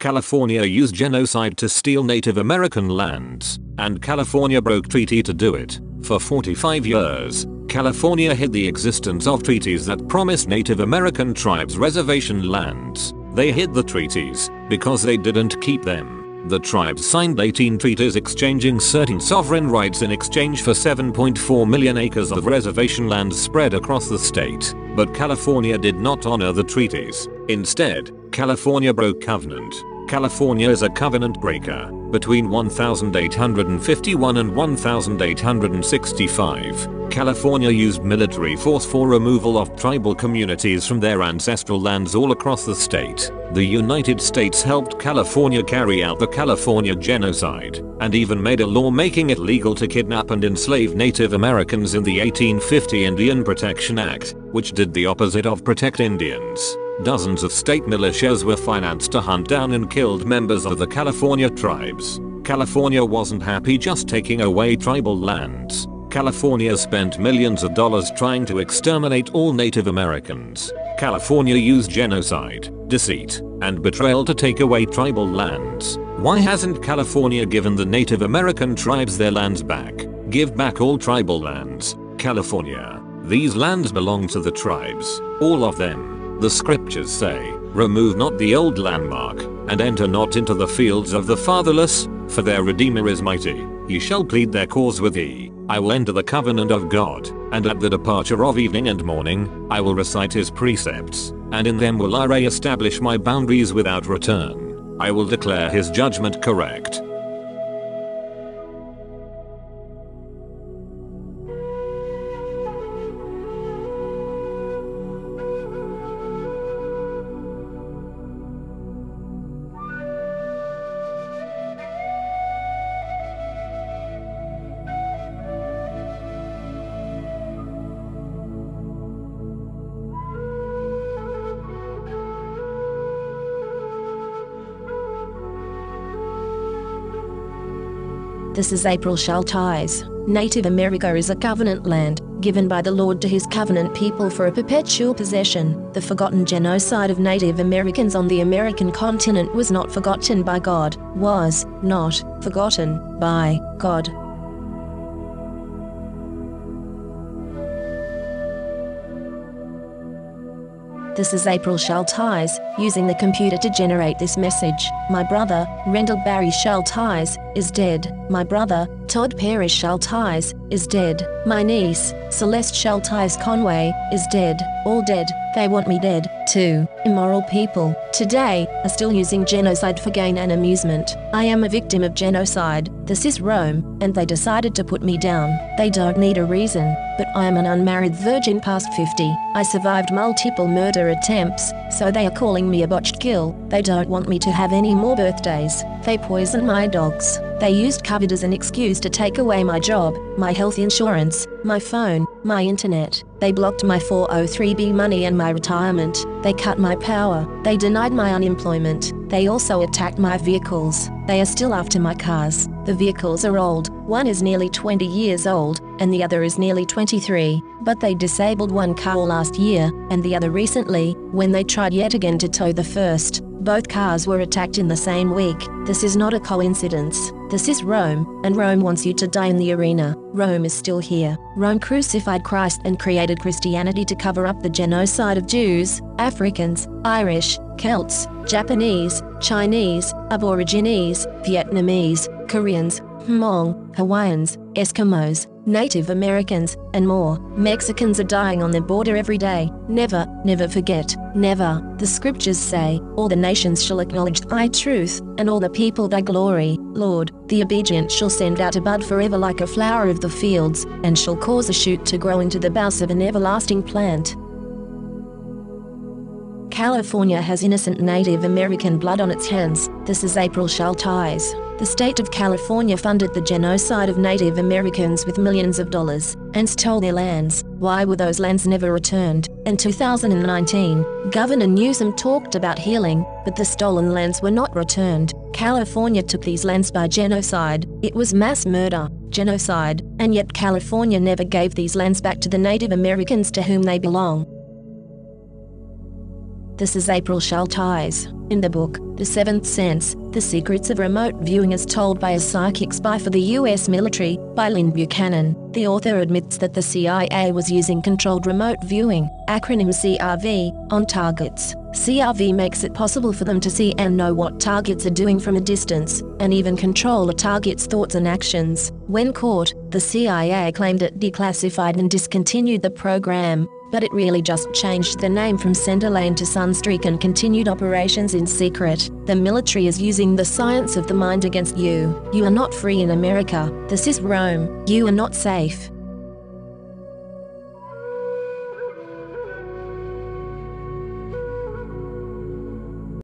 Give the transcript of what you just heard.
California used genocide to steal Native American lands, and California broke treaty to do it. For 45 years, California hid the existence of treaties that promised Native American tribes reservation lands. They hid the treaties because they didn't keep them. The tribes signed 18 treaties exchanging certain sovereign rights in exchange for 7.4 million acres of reservation land spread across the state. But California did not honor the treaties. Instead, California broke covenant. California is a covenant breaker. Between 1851 and 1865, California used military force for removal of tribal communities from their ancestral lands all across the state. The United States helped California carry out the California genocide, and even made a law making it legal to kidnap and enslave Native Americans in the 1850 Indian Protection Act, which did the opposite of protect Indians. Dozens of state militias were financed to hunt down and kill members of the California tribes. California wasn't happy just taking away tribal lands. California spent millions of dollars trying to exterminate all Native Americans. California used genocide, deceit, and betrayal to take away tribal lands. Why hasn't California given the Native American tribes their lands back? Give back all tribal lands, California. These lands belong to the tribes, all of them. The scriptures say, remove not the old landmark, and enter not into the fields of the fatherless, for their Redeemer is mighty. He shall plead their cause with thee. I will enter the covenant of God, and at the departure of evening and morning, I will recite his precepts, and in them will I re-establish my boundaries without return. I will declare his judgment correct. This is April Schulthies. Native America is a covenant land, given by the Lord to his covenant people for a perpetual possession. The forgotten genocide of Native Americans on the American continent was not forgotten by God, was not forgotten by God. This is April Schulthies, using the computer to generate this message. My brother, Rendell Barry Schulthies, is dead. My brother, Todd Perry Schulthies, is dead. My niece, Celeste Schulthies Conway, is dead. All dead. They want me dead, too. Immoral people, today, are still using genocide for gain and amusement. I am a victim of genocide. This is Rome, and they decided to put me down. They don't need a reason, but I am an unmarried virgin past 50. I survived multiple murder attempts, so they are calling me a botched kill. They don't want me to have any more birthdays. They poisoned my dogs. They used COVID as an excuse to take away my job, my health insurance, my phone, my internet. They blocked my 403b money and my retirement. They cut my power. They denied my unemployment. They also attacked my vehicles. They are still after my cars. The vehicles are old. One is nearly 20 years old, and the other is nearly 23. But they disabled one car last year, and the other recently, when they tried yet again to tow the first. Both cars were attacked in the same week. This is not a coincidence. This is Rome, and Rome wants you to die in the arena. Rome is still here. Rome crucified Christ and created Christianity to cover up the genocide of Jews, Africans, Irish, Celts, Japanese, Chinese, Aborigines, Vietnamese, Koreans, Hmong, Hawaiians, Eskimos, Native Americans, and more. Mexicans are dying on the border every day. Never, never forget, never. The scriptures say, all the nations shall acknowledge thy truth, and all the people thy glory, Lord. The obedient shall send out a bud forever like a flower of the fields, and shall cause a shoot to grow into the boughs of an everlasting plant. California has innocent Native American blood on its hands. This is April Schulthies. The state of California funded the genocide of Native Americans with millions of dollars, and stole their lands. Why were those lands never returned? In 2019, Governor Newsom talked about healing, but the stolen lands were not returned. California took these lands by genocide. It was mass murder, genocide, and yet California never gave these lands back to the Native Americans to whom they belong. this is April Schulthies. In the book, The Seventh Sense, The Secrets of Remote Viewing as Told by a Psychic Spy for the U.S. Military, by Lynn Buchanan, the author admits that the CIA was using controlled remote viewing, acronym CRV, on targets. CRV makes it possible for them to see and know what targets are doing from a distance, and even control a target's thoughts and actions. When caught, the CIA claimed it declassified and discontinued the program, but it really just changed the name from Centerlane to Sunstreak and continued operations in secret. The military is using the science of the mind against you. You are not free in America. This is Rome. You are not safe.